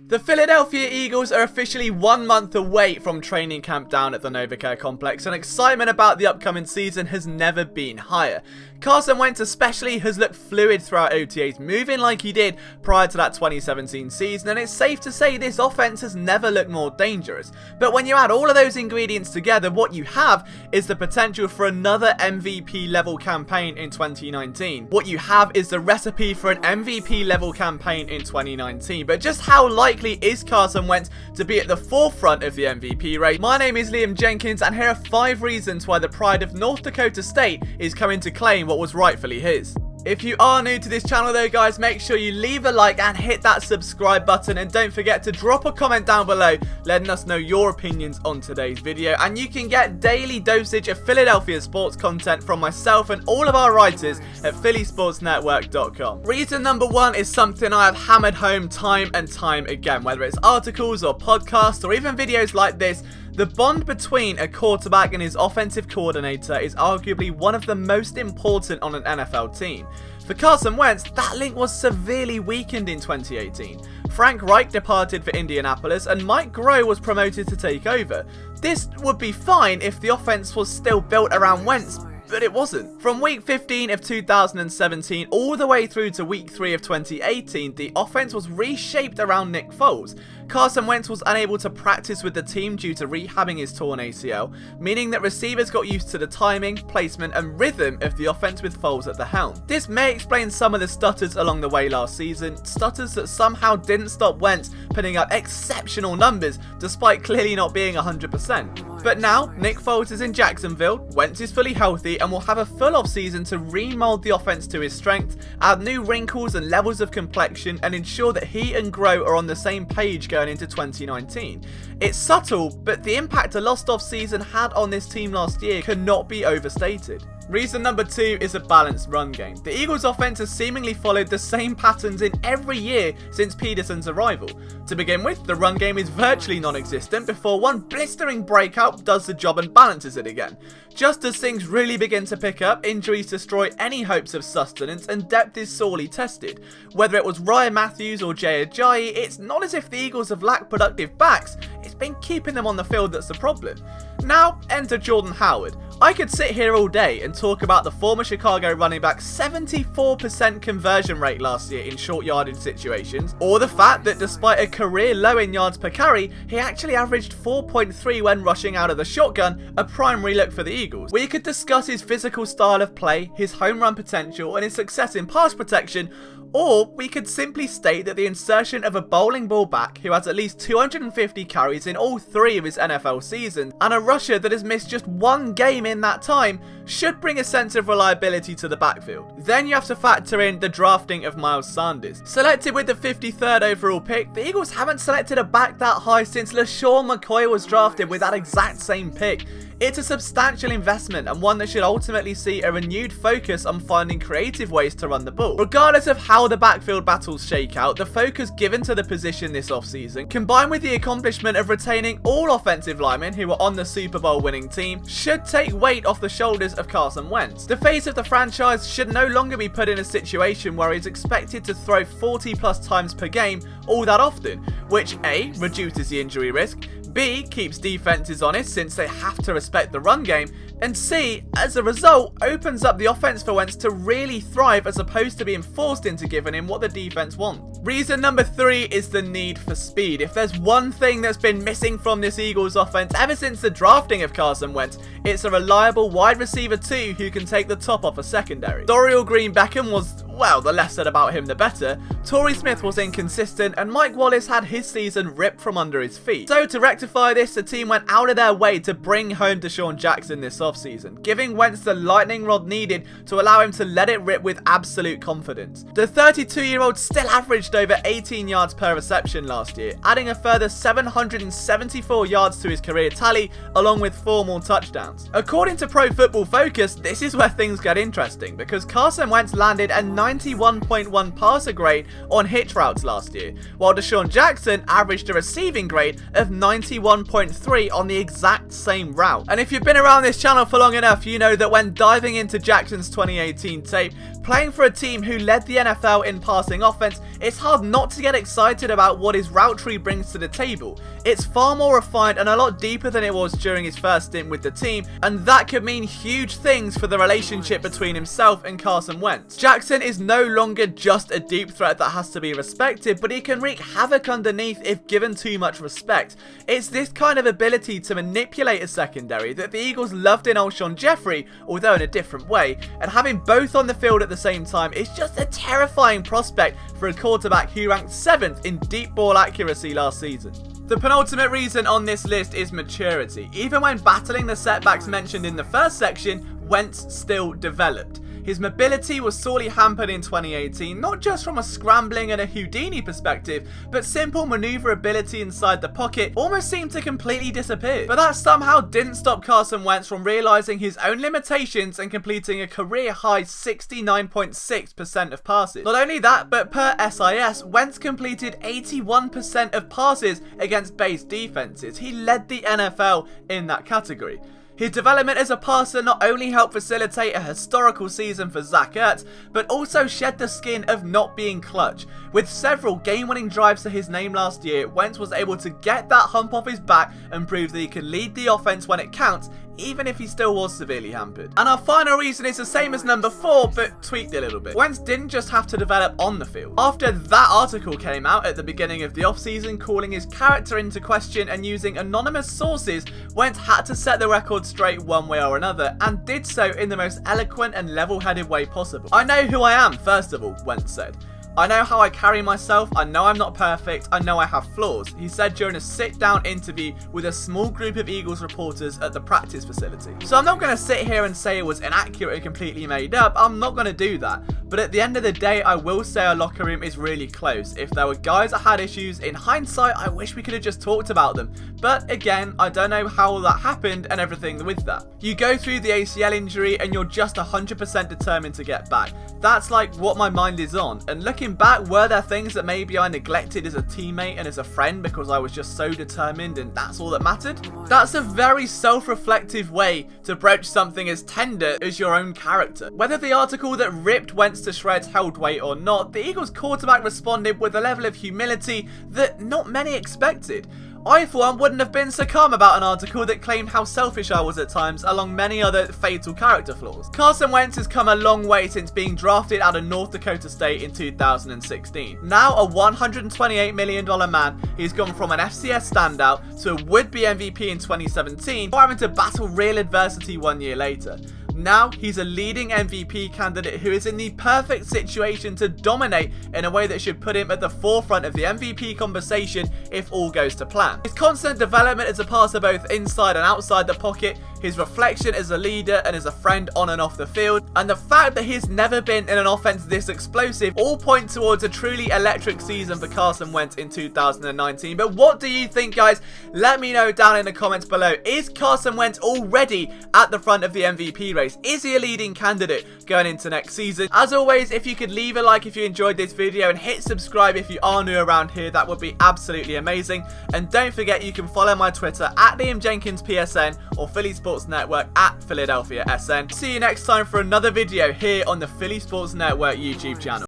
The Philadelphia Eagles are officially 1 month away from training camp down at the NovaCare complex, and excitement about the upcoming season has never been higher. Carson Wentz especially has looked fluid throughout OTAs, moving like he did prior to that 2017 season, and it's safe to say this offense has never looked more dangerous. But when you add all of those ingredients together, what you have is the potential for another MVP level campaign in 2019. What you have is the recipe for an MVP level campaign in 2019. But just how likely is Carson Wentz to be at the forefront of the MVP race? My name is Liam Jenkins, and here are 5 reasons why the pride of North Dakota State is coming to claim what was rightfully his. If you are new to this channel though guys, make sure you leave a like and hit that subscribe button, and don't forget to drop a comment down below letting us know your opinions on today's video. And you can get daily dosage of Philadelphia sports content from myself and all of our writers at phillysportsnetwork.com. Reason number 1 is something I have hammered home time and time again, whether it's articles or podcasts or even videos like this. The bond between a quarterback and his offensive coordinator is arguably one of the most important on an NFL team. For Carson Wentz, that link was severely weakened in 2018. Frank Reich departed for Indianapolis and Mike Groh was promoted to take over. This would be fine if the offense was still built around Wentz, but it wasn't. From week 15 of 2017 all the way through to week 3 of 2018, the offense was reshaped around Nick Foles. Carson Wentz was unable to practice with the team due to rehabbing his torn ACL, meaning that receivers got used to the timing, placement and rhythm of the offense with Foles at the helm. This may explain some of the stutters along the way last season, stutters that somehow didn't stop Wentz putting up exceptional numbers despite clearly not being 100%. But now, Nick Foles is in Jacksonville, Wentz is fully healthy and will have a full off season to remold the offense to his strength, add new wrinkles and levels of complexion, and ensure that he and Groh are on the same page going into 2019. It's subtle, but the impact a lost off season had on this team last year cannot be overstated. Reason number 2 is a balanced run game. The Eagles offense has seemingly followed the same patterns in every year since Peterson's arrival. To begin with, the run game is virtually non-existent before one blistering breakout does the job and balances it again. Just as things really begin to pick up, injuries destroy any hopes of sustenance and depth is sorely tested. Whether it was Ryan Matthews or Jay Ajayi, it's not as if the Eagles have lacked productive backs, it's been keeping them on the field that's the problem. Now, enter Jordan Howard. I could sit here all day and talk about the former Chicago running back's 74% conversion rate last year in short yardage situations, or the fact that despite a career low in yards per carry, he actually averaged 4.3 when rushing out of the shotgun, a primary look for the Eagles. We could discuss his physical style of play, his home run potential and his success in pass protection, or we could simply state that the insertion of a bowling ball back who has at least 250 carries in all 3 of his NFL seasons and a rusher that has missed just 1 game in that time should bring a sense of reliability to the backfield. Then you have to factor in the drafting of Miles Sanders. Selected with the 53rd overall pick, the Eagles haven't selected a back that high since LaShawn McCoy was drafted with that exact same pick. It's a substantial investment and one that should ultimately see a renewed focus on finding creative ways to run the ball. Regardless of how the backfield battles shake out, the focus given to the position this offseason, combined with the accomplishment of retaining all offensive linemen who were on the Super Bowl winning team, should take weight off the shoulders of Carson Wentz. The face of the franchise should no longer be put in a situation where he's expected to throw 40 plus times per game all that often, which A, reduces the injury risk, B, keeps defenses honest since they have to respect the run game, and C, as a result, opens up the offense for Wentz to really thrive as opposed to being forced into giving him what the defense wants. Reason number 3 is the need for speed. If there's one thing that's been missing from this Eagles offense ever since the drafting of Carson Wentz, it's a reliable wide receiver 2 who can take the top off a secondary. Dorial Green-Beckham was, well, the less said about him the better. Torrey Smith was inconsistent and Mike Wallace had his season ripped from under his feet. So to rectify this, the team went out of their way to bring home Deshaun Jackson this offseason, giving Wentz the lightning rod needed to allow him to let it rip with absolute confidence. The 32-year-old still averaged over 18 yards per reception last year, adding a further 774 yards to his career tally, along with 4 more touchdowns. According to Pro Football Focus, this is where things get interesting, because Carson Wentz landed a 91.1 passer grade on hitch routes last year, while Deshaun Jackson averaged a receiving grade of 91.3 on the exact same route. And if you've been around this channel for long enough, you know that when diving into Jackson's 2018 tape, playing for a team who led the NFL in passing offense, it's hard not to get excited about what his route tree brings to the table. It's far more refined and a lot deeper than it was during his first stint with the team, and that could mean huge things for the relationship between himself and Carson Wentz. Jackson is no longer just a deep threat that has to be respected, but he can wreak havoc underneath if given too much respect. It's this kind of ability to manipulate a secondary that the Eagles loved in Alshon Jeffrey, although in a different way, and having both on the field at the same time is just a terrifying prospect for a quarterback who ranked 7th in deep ball accuracy last season. The penultimate reason on this list is maturity. Even when battling the setbacks mentioned in the first section, Wentz still developed. His mobility was sorely hampered in 2018, not just from a scrambling and a Houdini perspective, but simple maneuverability inside the pocket almost seemed to completely disappear. But that somehow didn't stop Carson Wentz from realizing his own limitations and completing a career-high 69.6% of passes. Not only that, but per SIS, Wentz completed 81% of passes against base defenses. He led the NFL in that category. His development as a passer not only helped facilitate a historical season for Zach Ertz, but also shed the skin of not being clutch. With several game-winning drives to his name last year, Wentz was able to get that hump off his back and prove that he can lead the offense when it counts, even if he still was severely hampered. And our final reason is the same as number 4, but tweaked a little bit. Wentz didn't just have to develop on the field. After that article came out at the beginning of the offseason calling his character into question and using anonymous sources, Wentz had to set the record straight one way or another, and did so in the most eloquent and level-headed way possible. "I know who I am, first of all," Wentz said. "I know how I carry myself, I know I'm not perfect, I know I have flaws," he said during a sit-down interview with a small group of Eagles reporters at the practice facility. So I'm not going to sit here and say it was inaccurate and completely made up, I'm not going to do that. But at the end of the day, I will say our locker room is really close. If there were guys that had issues, in hindsight, I wish we could have just talked about them. But again, I don't know how that happened and everything with that. You go through the ACL injury and you're just 100% determined to get back. That's like what my mind is on. And looking back, were there things that maybe I neglected as a teammate and as a friend because I was just so determined and that's all that mattered? That's a very self-reflective way to broach something as tender as your own character. Whether the article that ripped Wentz to shreds held weight or not, the Eagles quarterback responded with a level of humility that not many expected. I, for one, wouldn't have been so calm about an article that claimed how selfish I was at times, along many other fatal character flaws. Carson Wentz has come a long way since being drafted out of North Dakota State in 2016. Now a $128 million man, he's gone from an FCS standout to a would-be MVP in 2017, or having to battle real adversity 1 year later. Now, he's a leading MVP candidate who is in the perfect situation to dominate in a way that should put him at the forefront of the MVP conversation if all goes to plan. His constant development as a passer both inside and outside the pocket, his reflection as a leader and as a friend on and off the field, and the fact that he's never been in an offense this explosive all point towards a truly electric season for Carson Wentz in 2019. But what do you think, guys? Let me know down in the comments below. Is Carson Wentz already at the front of the MVP race? Is he a leading candidate going into next season? As always, if you could leave a like if you enjoyed this video and hit subscribe if you are new around here, that would be absolutely amazing. And don't forget, you can follow my Twitter at Liam Jenkins PSN or Philly Sports Network at Philadelphia SN. See you next time for another video here on the Philly Sports Network YouTube channel.